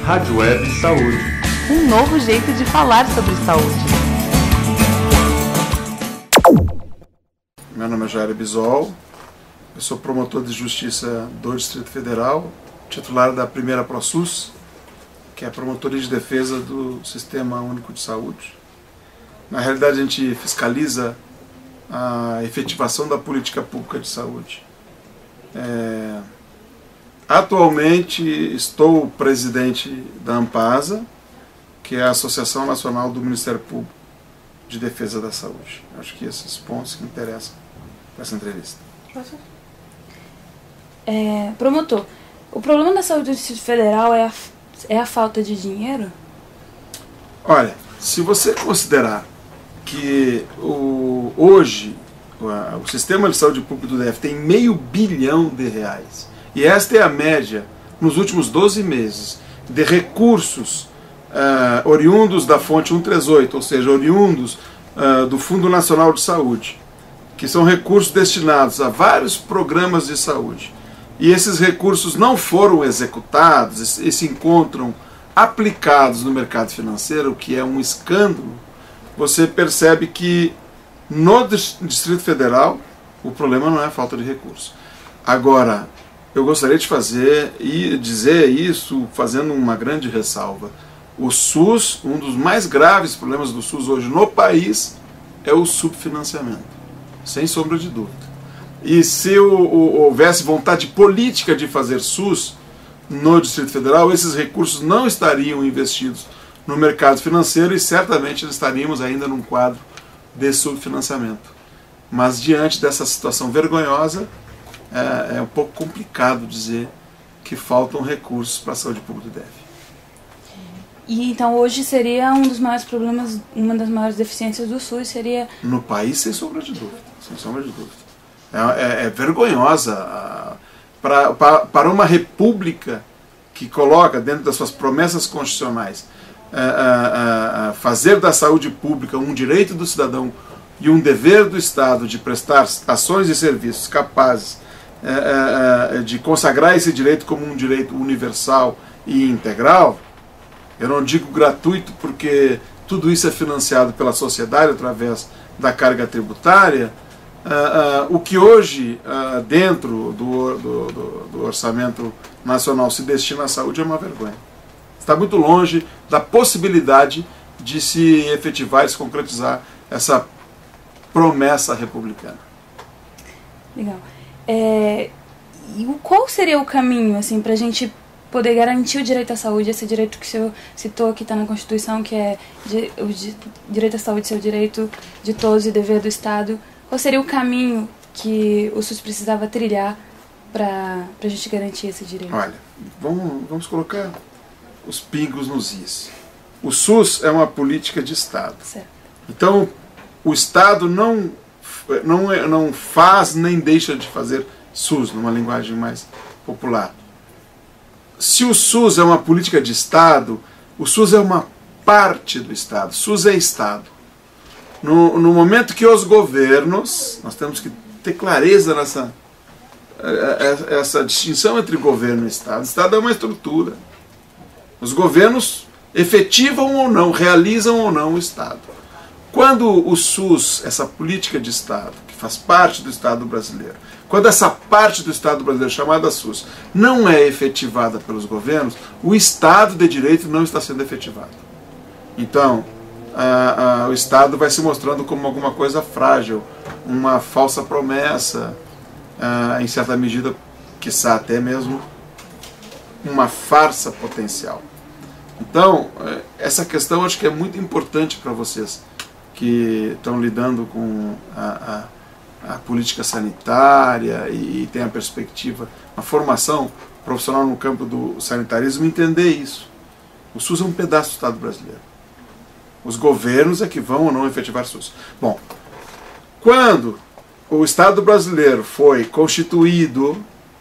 Rádio Web Saúde. Um novo jeito de falar sobre saúde. Meu nome é Jair Bisol, eu sou promotor de justiça do Distrito Federal, titular da primeira ProSUS, que é a promotoria de defesa do Sistema Único de Saúde. Na realidade, a gente fiscaliza a efetivação da política pública de saúde. Atualmente estou presidente da ANPASA, que é a Associação Nacional do Ministério Público de Defesa da Saúde. Acho que esses pontos que interessam para essa entrevista. Promotor, o problema da saúde do Distrito Federal é a falta de dinheiro? Olha, se você considerar que hoje o sistema de saúde pública do DF tem R$500 bilhão, e esta é a média nos últimos 12 meses de recursos oriundos da fonte 138, ou seja, oriundos do Fundo Nacional de Saúde, que são recursos destinados a vários programas de saúde, e esses recursos não foram executados e se encontram aplicados no mercado financeiro, o que é um escândalo, você percebe que no Distrito Federal o problema não é a falta de recursos. Agora, eu gostaria de fazer e dizer isso fazendo uma grande ressalva. O SUS, um dos mais graves problemas do SUS hoje no país é o subfinanciamento, sem sombra de dúvida. E se houvesse vontade política de fazer SUS no Distrito Federal, esses recursos não estariam investidos no mercado financeiro e certamente estaríamos ainda num quadro de subfinanciamento. Mas diante dessa situação vergonhosa, é um pouco complicado dizer que faltam recursos para a saúde pública do DF. E então hoje seria um dos maiores problemas, uma das maiores deficiências do SUS seria... No país, sem sombra de dúvida. Sem sombra de dúvida. É vergonhosa para uma república que coloca dentro das suas promessas constitucionais fazer da saúde pública um direito do cidadão e um dever do Estado de prestar ações e serviços capazes de consagrar esse direito como um direito universal e integral. Eu não digo gratuito porque tudo isso é financiado pela sociedade através da carga tributária. O que hoje, dentro do orçamento nacional, se destina à saúde é uma vergonha. Está muito longe da possibilidade de se efetivar e se concretizar essa promessa republicana. Legal. E qual seria o caminho assim, para a gente poder garantir o direito à saúde, esse direito que o senhor citou, que está na Constituição, que é o direito à saúde ser o direito de todos e dever do Estado? Qual seria o caminho que o SUS precisava trilhar para a gente garantir esse direito? Olha, vamos colocar os pingos nos is. O SUS é uma política de Estado. Certo. Então, o Estado não faz nem deixa de fazer SUS, numa linguagem mais popular. Se o SUS é uma política de Estado, o SUS é uma parte do Estado. SUS é Estado. No momento que os governos, nós temos que ter clareza essa distinção entre governo e Estado. O Estado é uma estrutura. Os governos efetivam ou não, realizam ou não o Estado. Quando o SUS, essa política de Estado, que faz parte do Estado brasileiro, quando essa parte do Estado brasileiro, chamada SUS, não é efetivada pelos governos, o Estado de Direito não está sendo efetivado. Então, o Estado vai se mostrando como alguma coisa frágil, uma falsa promessa, em certa medida, quiçá até mesmo uma farsa potencial. Então, essa questão acho que é muito importante para vocês que estão lidando com a política sanitária e tem a perspectiva, a formação profissional no campo do sanitarismo, entender isso. O SUS é um pedaço do Estado brasileiro. Os governos é que vão ou não efetivar o SUS. Bom, quando o Estado brasileiro foi constituído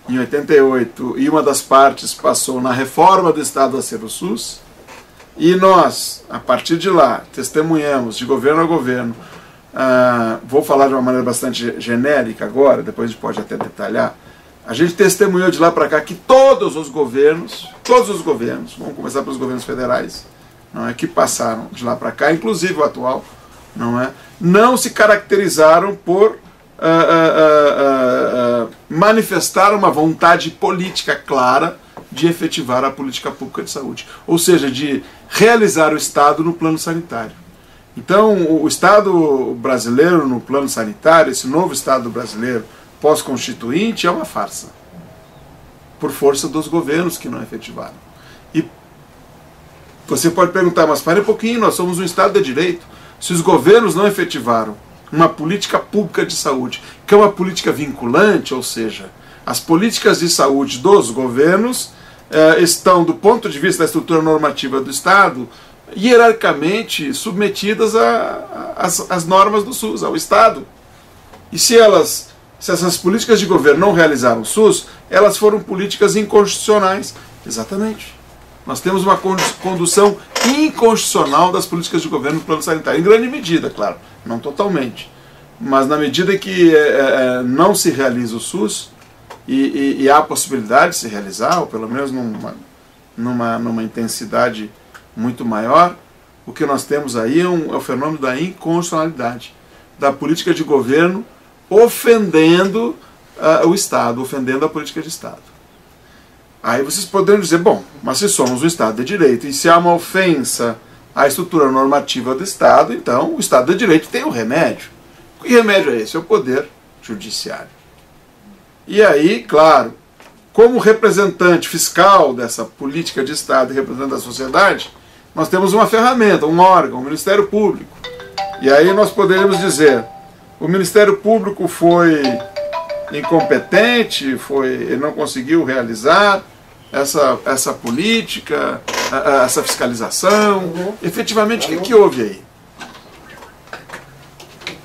em 88 e uma das partes passou na reforma do Estado a ser o SUS, e nós, a partir de lá, testemunhamos de governo a governo, vou falar de uma maneira bastante genérica agora, depois a gente pode até detalhar, A gente testemunhou de lá para cá que todos os governos, vamos começar pelos governos federais, não é, que passaram de lá para cá, inclusive o atual, não se caracterizaram por manifestar uma vontade política clara de efetivar a política pública de saúde, ou seja, de realizar o Estado no plano sanitário. Então, o Estado brasileiro no plano sanitário, esse novo Estado brasileiro pós-constituinte, é uma farsa, por força dos governos que não efetivaram. E você pode perguntar, mas pare um pouquinho, nós somos um Estado de Direito. Se os governos não efetivaram uma política pública de saúde, que é uma política vinculante, ou seja, as políticas de saúde dos governos estão, do ponto de vista da estrutura normativa do Estado, hierarquicamente submetidas às normas do SUS, ao Estado. E se essas políticas de governo não realizaram o SUS, elas foram políticas inconstitucionais. Exatamente. Nós temos uma condução inconstitucional das políticas de governo no plano sanitário, em grande medida, claro, não totalmente. Mas na medida que não se realiza o SUS, e há a possibilidade de se realizar, ou pelo menos numa intensidade muito maior, o que nós temos aí é o fenômeno da inconstitucionalidade, da política de governo ofendendo o Estado, ofendendo a política de Estado. Aí vocês poderiam dizer, bom, mas se somos um Estado de Direito e se há uma ofensa à estrutura normativa do Estado, então o Estado de Direito tem um remédio. Que remédio é esse? É o poder judiciário. E aí, claro, como representante fiscal dessa política de Estado e representante da sociedade, nós temos uma ferramenta, um órgão, o Ministério Público. E aí nós poderíamos dizer, o Ministério Público foi incompetente, ele não conseguiu realizar essa política, essa fiscalização. Efetivamente, o que houve aí?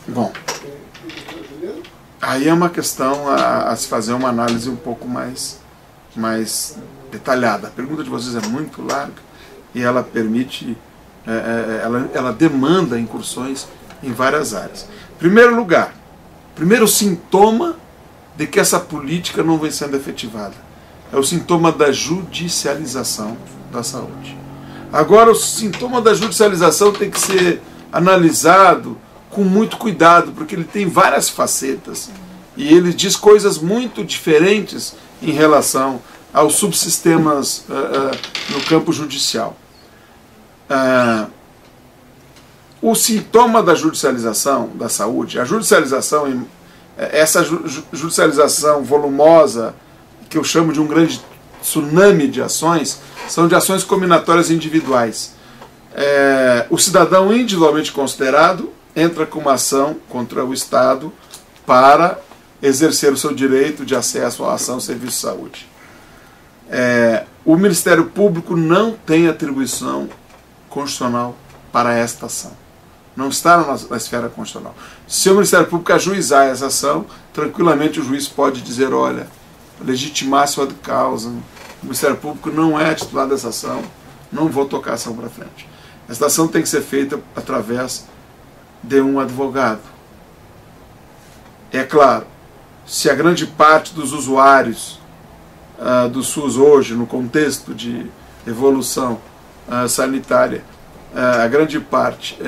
Bom, aí é uma questão a se fazer uma análise um pouco mais detalhada. A pergunta de vocês é muito larga e ela permite, ela demanda incursões em várias áreas. Primeiro lugar, primeiro sintoma de que essa política não vem sendo efetivada é o sintoma da judicialização da saúde. Agora, o sintoma da judicialização tem que ser analisado com muito cuidado, porque ele tem várias facetas e ele diz coisas muito diferentes em relação aos subsistemas no campo judicial. O sintoma da judicialização da saúde, a judicialização, essa judicialização volumosa, que eu chamo de um grande tsunami de ações, são de ações combinatórias individuais. O cidadão individualmente considerado entra com uma ação contra o Estado para exercer o seu direito de acesso à ação serviço de saúde. O Ministério Público não tem atribuição constitucional para esta ação. Não está na esfera constitucional. Se o Ministério Público ajuizar essa ação, tranquilamente o juiz pode dizer, olha, legitimácio ad causa, o Ministério Público não é titular dessa ação, não vou tocar a ação para frente. Essa ação tem que ser feita através de um advogado. É claro, se a grande parte dos usuários do SUS hoje, no contexto de evolução sanitária, a grande parte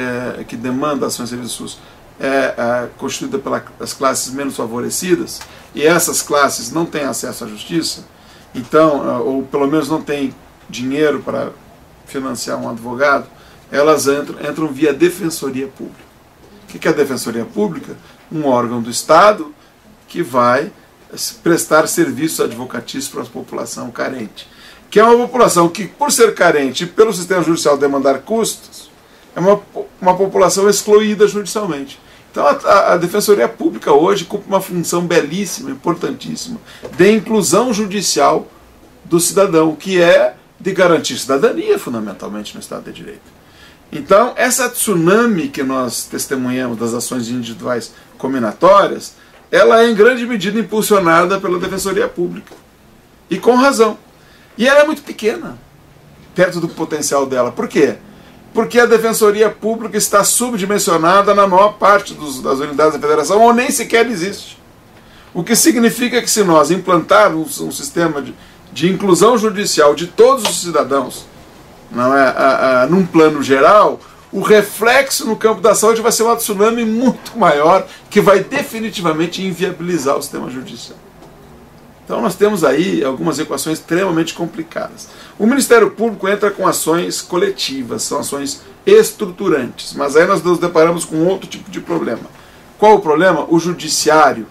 que demanda ações de serviço SUS é constituída pelas classes menos favorecidas, e essas classes não têm acesso à justiça, então, ou pelo menos não têm dinheiro para financiar um advogado, elas entram via Defensoria Pública. O que é a Defensoria Pública? Um órgão do Estado que vai prestar serviços advocatícios para a população carente. Que é uma população que, por ser carente e pelo sistema judicial demandar custos, é uma população excluída judicialmente. Então a Defensoria Pública hoje cumpre uma função belíssima, importantíssima, de inclusão judicial do cidadão, que é de garantir cidadania, fundamentalmente, no Estado de Direito. Então, essa tsunami que nós testemunhamos das ações individuais combinatórias, ela é em grande medida impulsionada pela Defensoria Pública. E com razão. E ela é muito pequena, perto do potencial dela. Por quê? Porque a Defensoria Pública está subdimensionada na maior parte das unidades da Federação, ou nem sequer existe. O que significa que se nós implantarmos um sistema de inclusão judicial de todos os cidadãos, não é, num plano geral, o reflexo no campo da saúde vai ser um tsunami muito maior, que vai definitivamente inviabilizar o sistema judicial. Então nós temos aí algumas equações extremamente complicadas. O Ministério Público entra com ações coletivas, são ações estruturantes, mas aí nós nos deparamos com outro tipo de problema. Qual o problema? O judiciário,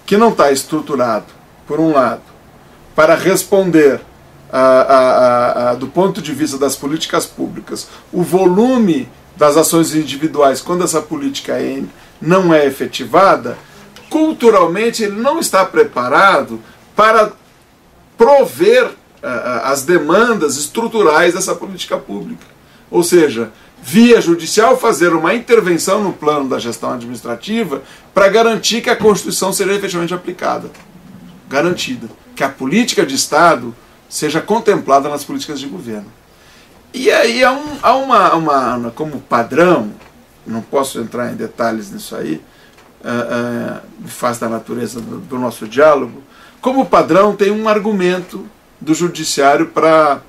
que não está estruturado, por um lado, para responder do ponto de vista das políticas públicas, o volume das ações individuais, quando essa política não é efetivada, culturalmente ele não está preparado para prover as demandas estruturais dessa política pública. Ou seja, via judicial fazer uma intervenção no plano da gestão administrativa para garantir que a Constituição seja efetivamente aplicada. Garantida. Que a política de Estado seja contemplada nas políticas de governo. E aí há uma como padrão, não posso entrar em detalhes nisso aí, me faz da natureza do nosso diálogo, como padrão tem um argumento do judiciário para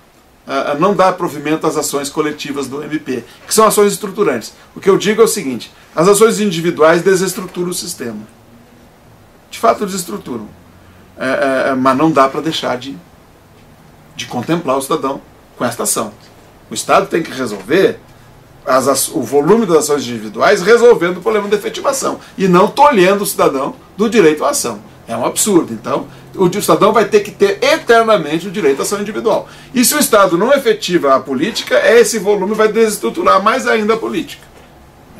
não dar provimento às ações coletivas do MP, que são ações estruturantes. O que eu digo é o seguinte: as ações individuais desestruturam o sistema. De fato, desestruturam. Mas não dá para deixar de contemplar o cidadão com esta ação. O Estado tem que resolver o volume das ações individuais resolvendo o problema da efetivação e não tolhendo o cidadão do direito à ação. É um absurdo. Então, o cidadão vai ter que ter eternamente o direito à ação individual. E se o Estado não efetiva a política, esse volume vai desestruturar mais ainda a política.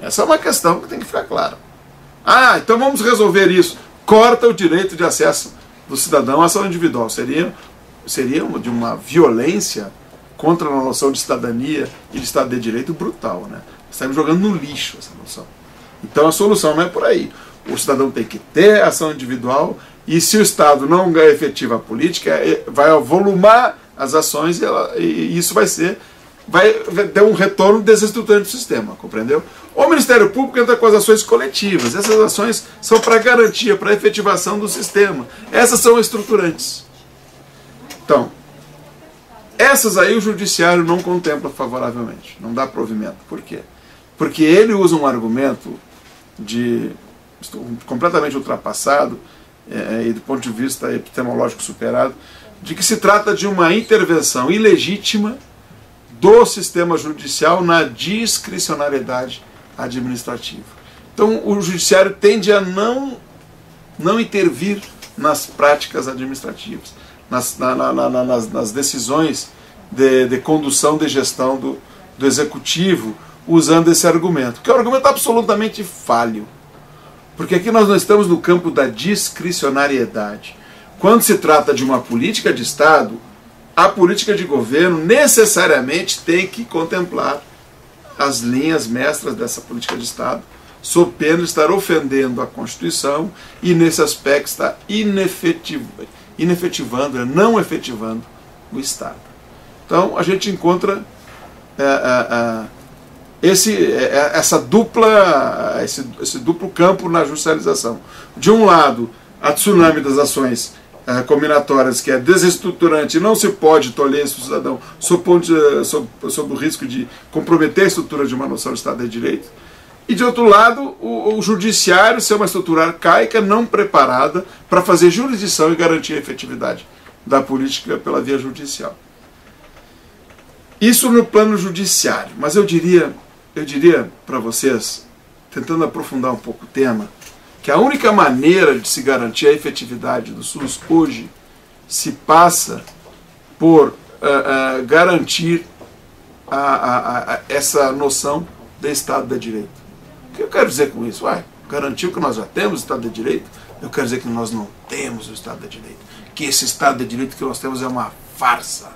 Essa é uma questão que tem que ficar clara. Então vamos resolver isso. Corta o direito de acesso do cidadão à ação individual. Seria de uma violência contra a noção de cidadania e de Estado de Direito brutal, né? Estamos jogando no lixo essa noção. Então a solução não é por aí. O cidadão tem que ter ação individual e se o Estado não efetiva a política, vai avolumar as ações e isso vai ter um retorno desestruturante do sistema, compreendeu? O Ministério Público entra com as ações coletivas. Essas ações são para garantia, para efetivação do sistema. Essas são estruturantes. Então, essas aí o judiciário não contempla favoravelmente, não dá provimento. Por quê? Porque ele usa um argumento completamente ultrapassado e do ponto de vista epistemológico superado, de que se trata de uma intervenção ilegítima do sistema judicial na discricionariedade administrativa. Então o judiciário tende a não intervir nas práticas administrativas, nas decisões de condução de gestão do executivo, usando esse argumento, que é um argumento absolutamente falho. Porque aqui nós não estamos no campo da discricionariedade. Quando se trata de uma política de Estado, a política de governo necessariamente tem que contemplar as linhas mestras dessa política de Estado, sob pena de estar ofendendo a Constituição e, nesse aspecto, está não efetivando o Estado. Então, a gente encontra esse duplo campo na judicialização. De um lado, a tsunami das ações combinatórias, que é desestruturante, não se pode tolher esse cidadão sob o risco de comprometer a estrutura de uma noção de Estado de Direito. E, de outro lado, o judiciário ser uma estrutura arcaica, não preparada para fazer jurisdição e garantir a efetividade da política pela via judicial. Isso no plano judiciário. Mas eu diria para vocês, tentando aprofundar um pouco o tema, que a única maneira de se garantir a efetividade do SUS hoje se passa por garantir essa noção de Estado de Direito. O que eu quero dizer com isso? Garantir que nós já temos o Estado de Direito? Eu quero dizer que nós não temos o Estado de Direito. Que esse Estado de Direito que nós temos é uma farsa.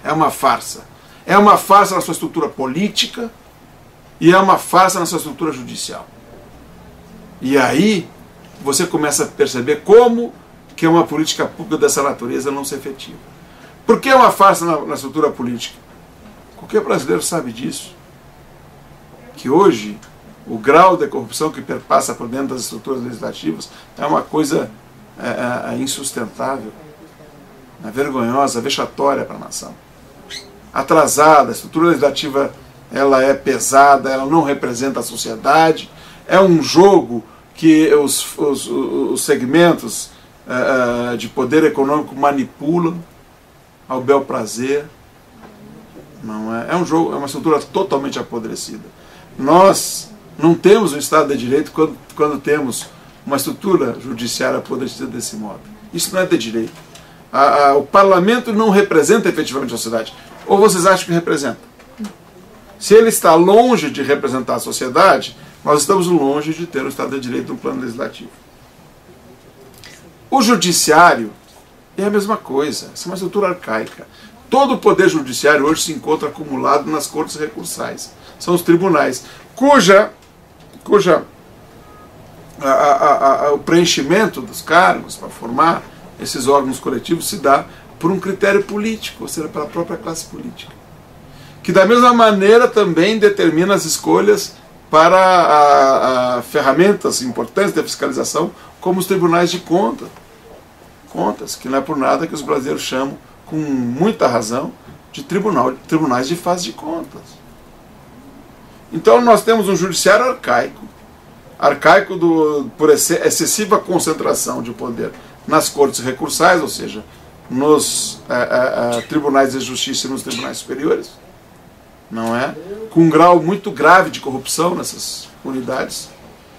É uma farsa. É uma farsa na sua estrutura política e é uma farsa na sua estrutura judicial. E aí você começa a perceber como que uma política pública dessa natureza não se efetiva. Por que é uma farsa na estrutura política? Qualquer brasileiro sabe disso. Que hoje o grau de corrupção que perpassa por dentro das estruturas legislativas é uma coisa insustentável, vergonhosa, vexatória para a nação. Atrasada, a estrutura legislativa ela é pesada, ela não representa a sociedade, é um jogo que os segmentos de poder econômico manipulam ao bel prazer. Não é um jogo, é uma estrutura totalmente apodrecida. Nós não temos um Estado de Direito quando temos uma estrutura judiciária apodrecida desse modo. Isso não é de direito. O parlamento não representa efetivamente a sociedade. Ou vocês acham que representa? Se ele está longe de representar a sociedade, nós estamos longe de ter um Estado de Direito no plano legislativo. O judiciário é a mesma coisa. Isso é uma estrutura arcaica. Todo o poder judiciário hoje se encontra acumulado nas cortes recursais. São os tribunais, cuja o preenchimento dos cargos para formar esses órgãos coletivos se dá por um critério político, ou seja, pela própria classe política. Que da mesma maneira também determina as escolhas para ferramentas importantes da fiscalização, como os tribunais de contas, que não é por nada que os brasileiros chamam, com muita razão, de tribunais de faz de contas. Então nós temos um judiciário arcaico por excessiva concentração de poder nas cortes recursais, ou seja, nos tribunais de justiça e nos tribunais superiores, não é? Com um grau muito grave de corrupção nessas unidades,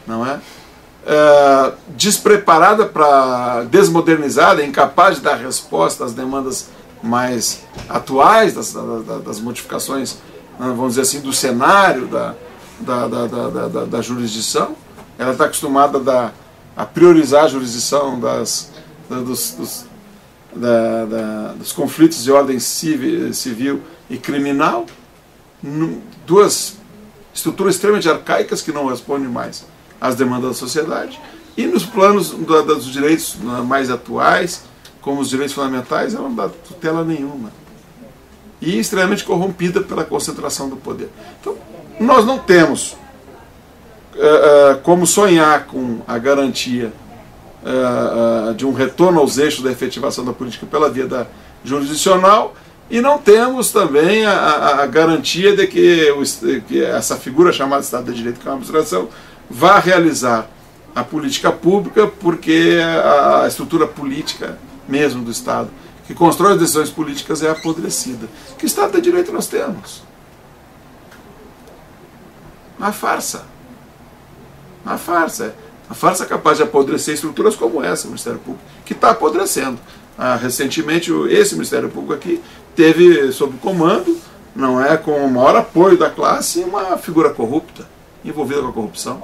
não é? Despreparada desmodernizada, incapaz de dar resposta às demandas mais atuais das modificações, vamos dizer assim, do cenário da jurisdição. Ela está acostumada a priorizar a jurisdição dos conflitos de ordem civil e criminal, duas estruturas extremamente arcaicas que não respondem mais às demandas da sociedade, e nos planos dos direitos mais atuais, como os direitos fundamentais, ela não dá tutela nenhuma. E extremamente corrompida pela concentração do poder. Então, nós não temos como sonhar com a garantia de um retorno aos eixos da efetivação da política pela via jurisdicional, e não temos também a garantia de que essa figura chamada Estado de Direito, que é uma abstração, vá realizar a política pública, porque a estrutura política mesmo do Estado, que constrói as decisões políticas, é apodrecida. Que Estado de Direito nós temos? Uma farsa. Uma farsa. Uma farsa capaz de apodrecer estruturas como essa, o Ministério Público, que está apodrecendo. Recentemente, esse Ministério Público aqui teve sob comando, não é, com o maior apoio da classe, uma figura corrupta, envolvida com a corrupção.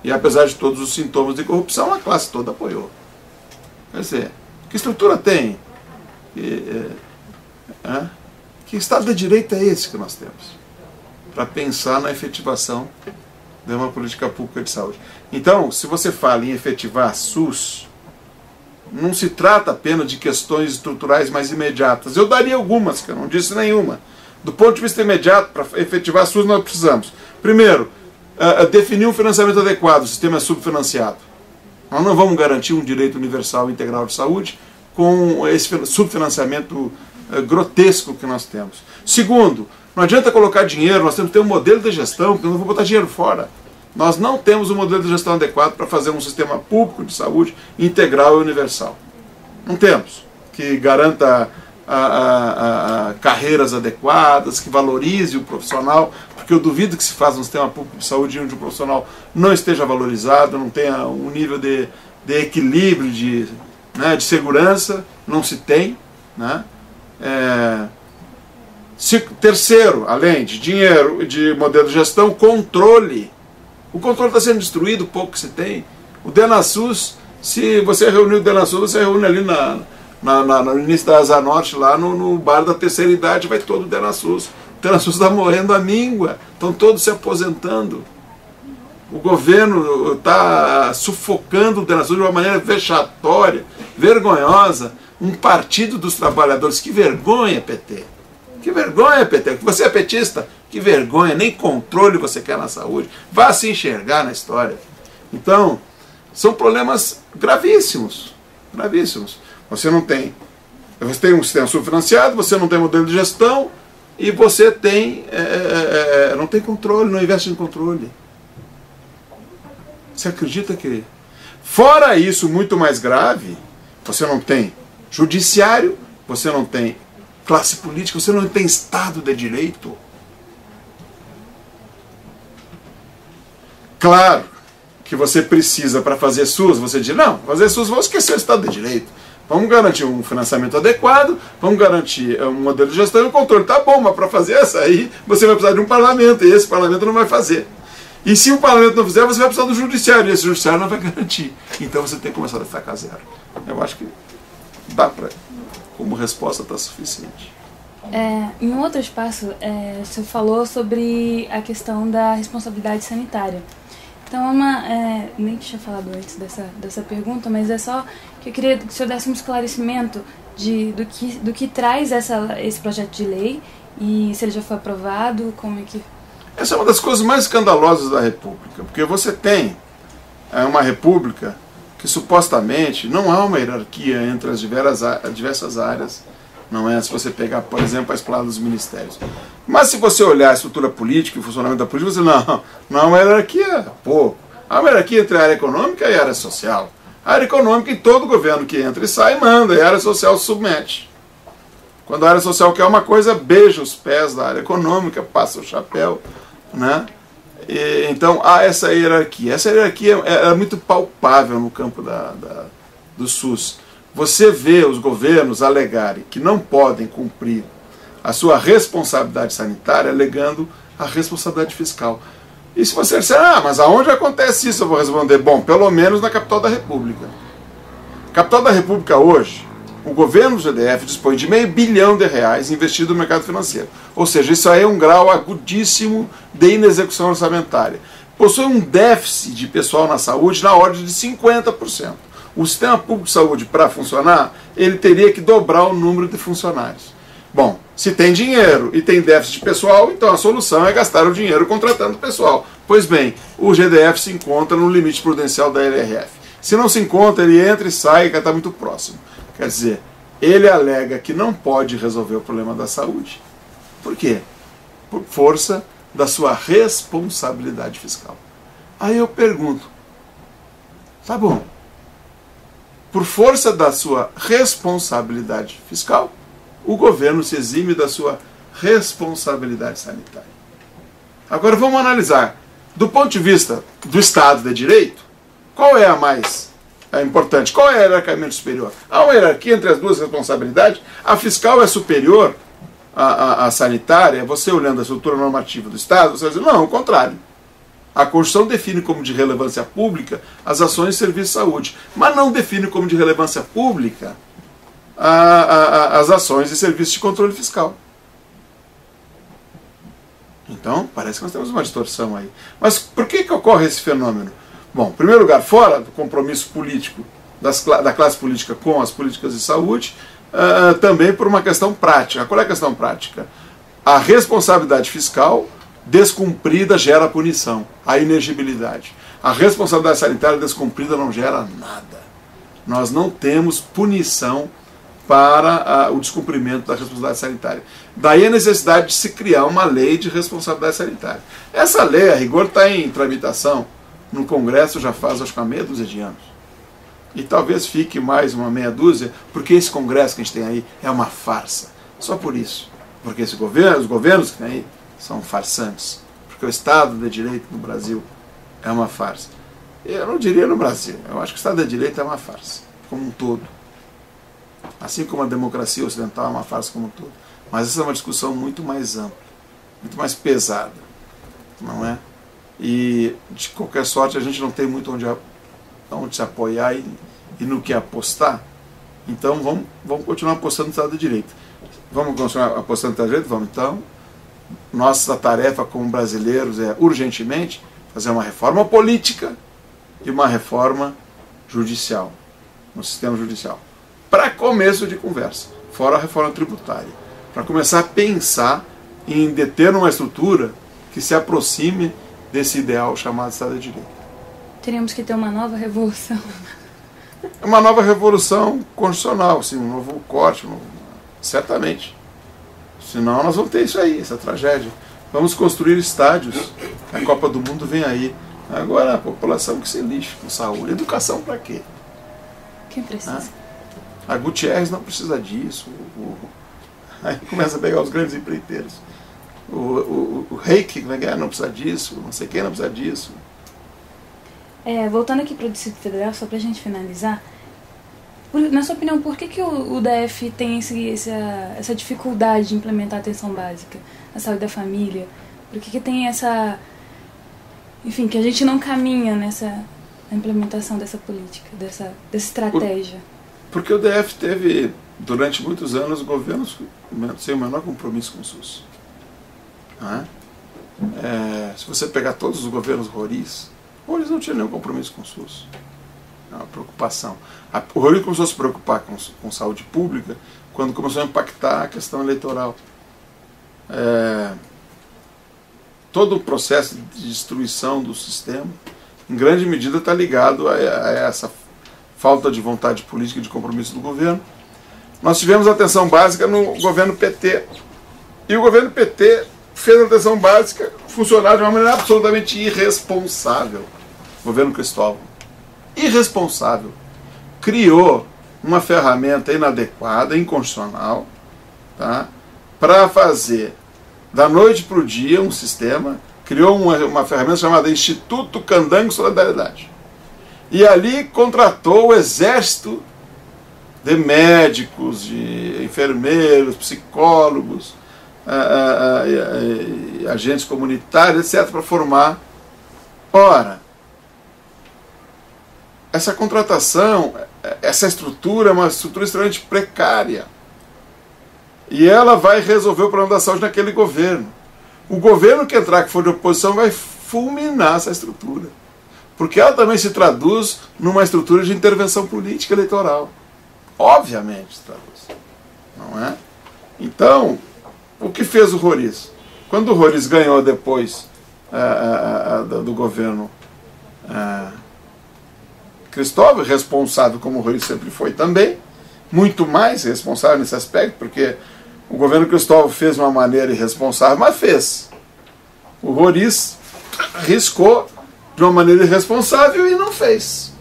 E apesar de todos os sintomas de corrupção, a classe toda apoiou. Quer dizer, que estrutura tem? Que Estado de Direito é esse que nós temos? Para pensar na efetivação de uma política pública de saúde. Então, se você fala em efetivar a SUS, não se trata apenas de questões estruturais mais imediatas. Eu daria algumas, que eu não disse nenhuma. Do ponto de vista imediato, para efetivar a SUS, nós precisamos, primeiro, definir um financiamento adequado. O sistema é subfinanciado. Nós não vamos garantir um direito universal e integral de saúde com esse subfinanciamento grotesco que nós temos. Segundo, não adianta colocar dinheiro, nós temos que ter um modelo de gestão, porque eu não vou botar dinheiro fora. Nós não temos um modelo de gestão adequado para fazer um sistema público de saúde integral e universal. Não temos. Que garanta carreiras adequadas, que valorize o profissional, porque eu duvido que se faça um sistema público de saúde onde o profissional não esteja valorizado, não tenha um nível de equilíbrio, de segurança, não se tem. Né? Terceiro, além de dinheiro, de modelo de gestão, controle. O controle está sendo destruído, o pouco que se tem. O DenaSUS, se você reunir o DenaSUS, você reúne ali no início da Asa Norte, lá no bar da terceira idade, vai todo o DenaSUS. O DenaSUS está morrendo à míngua, estão todos se aposentando. O governo está sufocando o DenaSUS de uma maneira vexatória, vergonhosa. Um partido dos trabalhadores, que vergonha, PT. Que vergonha, PT. Você é petista? Que vergonha, nem controle você quer na saúde. Vá se enxergar na história. Então, são problemas gravíssimos. gravíssimos. Você tem um sistema subfinanciado, você não tem modelo de gestão e você não tem controle, não investe em controle. Você acredita que... Fora isso, muito mais grave, você não tem judiciário, você não tem classe política, você não tem Estado de Direito. Claro que você precisa, para fazer SUS, você diz, não, fazer SUS, vamos esquecer o Estado de Direito. Vamos garantir um financiamento adequado, vamos garantir um modelo de gestão e um controle. Tá bom, mas para fazer essa aí, você vai precisar de um parlamento, e esse parlamento não vai fazer. E se o parlamento não fizer, você vai precisar do judiciário, e esse judiciário não vai garantir. Então você tem que começar a destacar zero. Eu acho que dá para, como resposta está suficiente. Em um outro espaço, você falou sobre a questão da responsabilidade sanitária. Então, nem tinha falado antes dessa pergunta, mas é só que eu queria que o senhor desse um esclarecimento do que traz esse projeto de lei e se ele já foi aprovado, como é que... Essa é uma das coisas mais escandalosas da República, porque você tem uma República que supostamente não há uma hierarquia entre as diversas áreas, não é? Se você pegar, por exemplo, a esplada dos ministérios. Mas se você olhar a estrutura política e o funcionamento da política, você não há uma hierarquia, há uma hierarquia entre a área econômica e a área social. A área econômica, em todo governo que entra e sai, manda, e a área social se submete. Quando a área social quer uma coisa, beija os pés da área econômica, passa o chapéu, né? Então há essa hierarquia. Essa hierarquia é muito palpável no campo do SUS. Você vê os governos alegarem que não podem cumprir a sua responsabilidade sanitária, alegando a responsabilidade fiscal. E se você disser, mas aonde acontece isso? Eu vou responder, bom, pelo menos na capital da República. Capital da República hoje, o governo do GDF dispõe de R$500 bilhão investido no mercado financeiro. Ou seja, isso aí é um grau agudíssimo de inexecução orçamentária. Possui um déficit de pessoal na saúde na ordem de 50%. O sistema público de saúde, para funcionar, ele teria que dobrar o número de funcionários. Bom, se tem dinheiro e tem déficit de pessoal, então a solução é gastar o dinheiro contratando pessoal. Pois bem, o GDF se encontra no limite prudencial da LRF. Se não se encontra, ele entra e sai, que está muito próximo. Quer dizer, ele alega que não pode resolver o problema da saúde. Por quê? Por força da sua responsabilidade fiscal. Aí eu pergunto, tá bom, por força da sua responsabilidade fiscal, o governo se exime da sua responsabilidade sanitária. Agora vamos analisar, do ponto de vista do Estado de Direito, qual é a mais importante? Qual é a hierarquia superior? Há uma hierarquia entre as duas responsabilidades. A fiscal é superior à sanitária. Você olhando a estrutura normativa do Estado, você vai dizer, não, o contrário. A Constituição define como de relevância pública as ações de serviço de saúde, mas não define como de relevância pública as ações de serviço de controle fiscal. Então, parece que nós temos uma distorção aí. Mas por que ocorre esse fenômeno? Bom, em primeiro lugar, fora do compromisso político da classe política com as políticas de saúde, também por uma questão prática. Qual é a questão prática? A responsabilidade fiscal descumprida gera punição, a inegibilidade. A responsabilidade sanitária descumprida não gera nada. Nós não temos punição para o descumprimento da responsabilidade sanitária. Daí a necessidade de se criar uma lei de responsabilidade sanitária. Essa lei, a rigor, está em tramitação no Congresso já faz, acho que, uma meia dúzia de anos. E talvez fique mais uma meia dúzia, porque esse Congresso que a gente tem aí é uma farsa. Só por isso. Porque os governos que tem aí são farsantes. Porque o Estado de Direito no Brasil é uma farsa. Eu não diria no Brasil. Eu acho que o Estado de Direito é uma farsa, como um todo. Assim como a democracia ocidental é uma farsa como um todo. Mas essa é uma discussão muito mais ampla, muito mais pesada, não é? E, de qualquer sorte, a gente não tem muito onde se apoiar e no que apostar. Então, vamos continuar apostando no Estado de Direito. Vamos continuar apostando no Estado de Direito? Vamos. Então, nossa tarefa como brasileiros é, urgentemente, fazer uma reforma política e uma reforma judicial, no sistema judicial. Para começo de conversa, fora a reforma tributária. Para começar a pensar em deter uma estrutura que se aproxime desse ideal chamado Estado de Direito. Teríamos que ter uma nova revolução. uma nova revolução constitucional, assim, um novo corte, certamente. Senão nós vamos ter isso aí, essa tragédia. Vamos construir estádios. A Copa do Mundo vem aí. Agora a população que se lixe com saúde. Educação para quê? Quem precisa? A Gutierrez não precisa disso. Aí começa a pegar os grandes empreiteiros. O Reiki não precisa disso. Não sei quem não precisa disso. Voltando aqui para o Distrito Federal, só para a gente finalizar. Na sua opinião, por que o DF tem essa dificuldade de implementar a atenção básica, a saúde da família? Por que tem essa... Enfim, que a gente não caminha nessa implementação dessa política, dessa estratégia? Porque o DF teve, durante muitos anos, governos sem o menor compromisso com o SUS. Se você pegar todos os governos Roriz não tinha nenhum compromisso com o SUS. É uma preocupação. O Roriz começou a se preocupar com saúde pública quando começou a impactar a questão eleitoral. Todo o processo de destruição do sistema, em grande medida, está ligado a essa falta de vontade política e de compromisso do governo. Nós tivemos atenção básica no governo PT. E o governo PT fez a atenção básica funcionar de uma maneira absolutamente irresponsável. O governo Cristóvão. Irresponsável. Criou uma ferramenta inadequada, inconstitucional, tá? Para fazer da noite para o dia um sistema, criou uma ferramenta chamada Instituto Candango Solidariedade. E ali contratou o exército de médicos, de enfermeiros, psicólogos, agentes comunitários, etc., para formar. Ora, essa contratação, essa estrutura é uma estrutura extremamente precária. E ela vai resolver o problema da saúde naquele governo. O governo que entrar, que for de oposição, vai fulminar essa estrutura. Porque ela também se traduz numa estrutura de intervenção política eleitoral. Obviamente se traduz. Não é? Então, o que fez o Roriz? Quando o Roriz ganhou depois do governo Cristóvão, responsável como o Roriz sempre foi também, muito mais responsável nesse aspecto, porque o governo Cristóvão fez de uma maneira irresponsável, mas fez. O Roriz riscou de uma maneira irresponsável e não fez.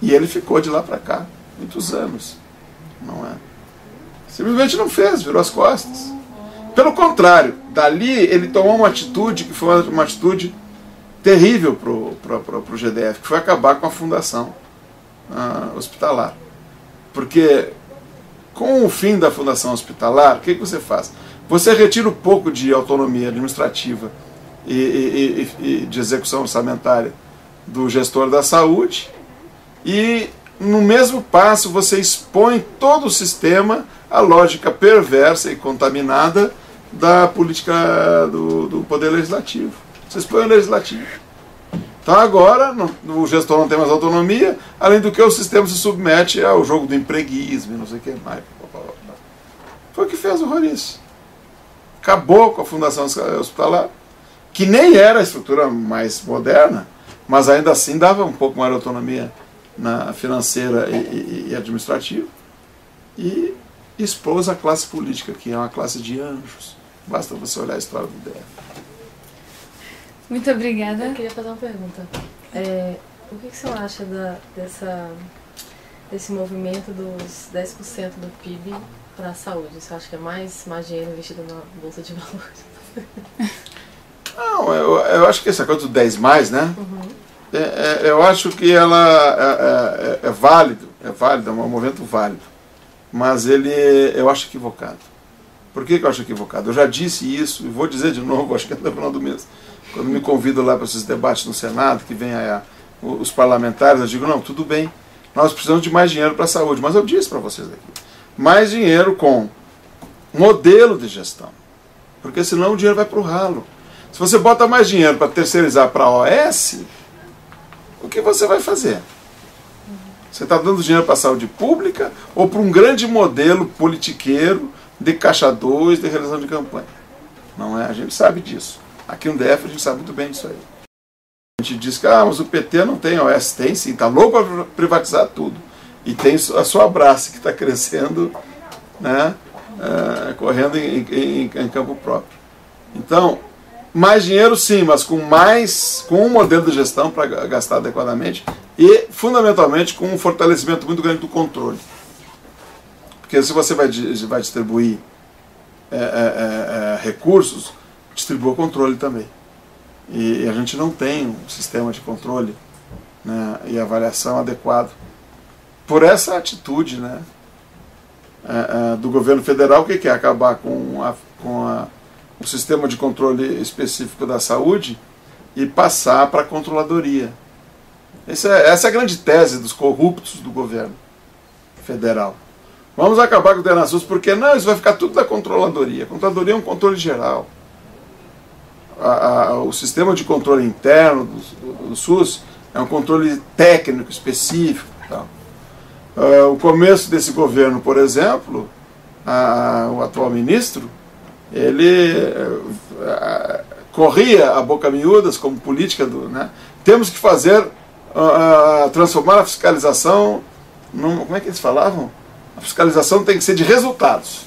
E ele ficou de lá para cá muitos anos. Não é? Simplesmente não fez, virou as costas. Pelo contrário, dali ele tomou uma atitude que foi uma atitude terrível para o GDF, que foi acabar com a fundação hospitalar. Porque com o fim da fundação hospitalar, o que você faz? Você retira um pouco de autonomia administrativa e de execução orçamentária do gestor da saúde e, no mesmo passo, você expõe todo o sistema à lógica perversa e contaminada da política do poder legislativo. Você expõe o legislativo. Então agora o gestor não tem mais autonomia, além do que o sistema se submete ao jogo do empreguismo e não sei o que mais. Foi o que fez o Roriz. Acabou com a fundação hospitalar, que nem era a estrutura mais moderna, mas ainda assim dava um pouco mais de autonomia financeira e administrativa, e expôs a classe política, que é uma classe de anjos. Basta você olhar a história do DF. Muito obrigada. Eu queria fazer uma pergunta. O que você acha desse movimento dos 10% do PIB para a saúde? Você acha que é mais dinheiro investido na Bolsa de Valores? Não, eu acho que essa coisa do 10 mais, né? Uhum. Eu acho que ela é válido, é um movimento válido. Mas eu acho equivocado. Por que eu acho equivocado? Eu já disse isso e vou dizer de novo, acho que até no final do mês. Quando me convido lá para esses debates no Senado, que vem os parlamentares, eu digo, não, tudo bem, nós precisamos de mais dinheiro para a saúde. Mas eu disse para vocês aqui, mais dinheiro com modelo de gestão. Porque senão o dinheiro vai para o ralo. Se você bota mais dinheiro para terceirizar para a OS, o que você vai fazer? Você está dando dinheiro para a saúde pública ou para um grande modelo politiqueiro de caixa 2 de realização de campanha? Não é? A gente sabe disso. Aqui no DF a gente sabe muito bem disso aí. A gente diz que mas o PT não tem OS. Tem sim, está louco para privatizar tudo. E tem a sua Abrace, que está crescendo, né, correndo em campo próprio. Então, mais dinheiro sim, mas com um modelo de gestão para gastar adequadamente e, fundamentalmente, com um fortalecimento muito grande do controle. Porque se você vai distribuir recursos, distribua o controle também. E a gente não tem um sistema de controle, né, e avaliação adequado. Por essa atitude, né, do governo federal, que quer acabar com o sistema de controle específico da saúde e passar para a controladoria. Essa é a grande tese dos corruptos do governo federal. Vamos acabar com o DENASUS, porque não, isso vai ficar tudo da controladoria. A controladoria é um controle geral. O sistema de controle interno do SUS é um controle técnico, específico. Tal. O começo desse governo, por exemplo, o atual ministro, ele corria a boca miúdas como política né? Temos que fazer, transformar a fiscalização como é que eles falavam? A fiscalização tem que ser de resultados.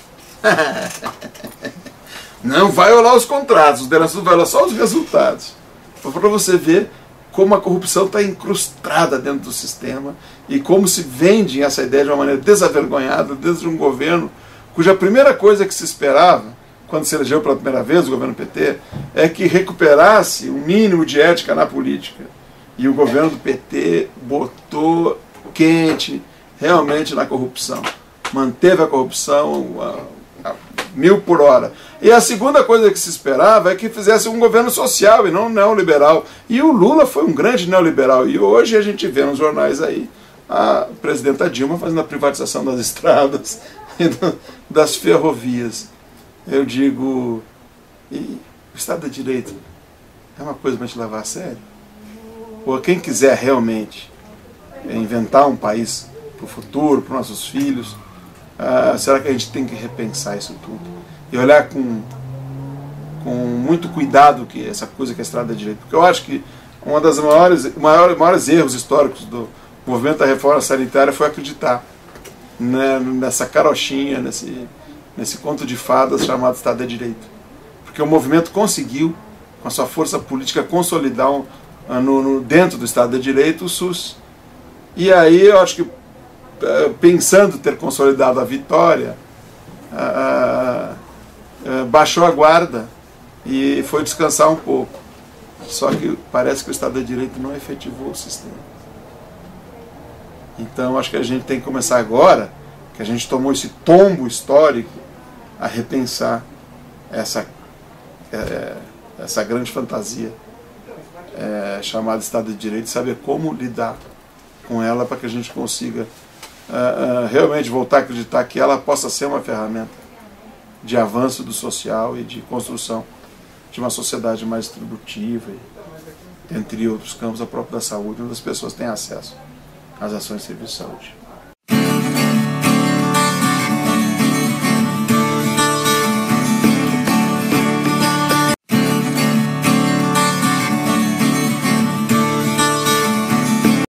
Não vai olhar os contratos, o DENASUS vai olhar só os resultados. Para você ver como a corrupção está incrustada dentro do sistema e como se vende essa ideia de uma maneira desavergonhada desde um governo cuja primeira coisa que se esperava, quando se elegeu pela primeira vez o governo PT, é que recuperasse o mínimo de ética na política. E o governo do PT botou quente realmente na corrupção. Manteve a corrupção a 1000 por hora. E a segunda coisa que se esperava é que fizesse um governo social e não neoliberal. E o Lula foi um grande neoliberal. E hoje a gente vê nos jornais aí a presidenta Dilma fazendo a privatização das estradas e das ferrovias. Eu digo, o Estado de Direito é uma coisa para a gente levar a sério? Ou quem quiser realmente inventar um país para o futuro, para os nossos filhos, será que a gente tem que repensar isso tudo? E olhar com muito cuidado que essa coisa que é a Estrada de Direito. Porque eu acho que um dos maiores erros históricos do movimento da reforma sanitária foi acreditar, né, nessa carochinha, nesse conto de fadas chamado Estado de Direito. Porque o movimento conseguiu, com a sua força política, consolidar dentro do Estado de Direito o SUS. E aí eu acho que, pensando ter consolidado a vitória, baixou a guarda e foi descansar um pouco. Só que parece que o Estado de Direito não efetivou o sistema. Então acho que a gente tem que começar agora, que a gente tomou esse tombo histórico, a repensar essa grande fantasia chamada Estado de Direito, saber como lidar com ela para que a gente consiga realmente voltar a acreditar que ela possa ser uma ferramenta de avanço do social e de construção de uma sociedade mais distributiva, entre outros campos, a própria da saúde, onde as pessoas têm acesso às ações de serviço de saúde.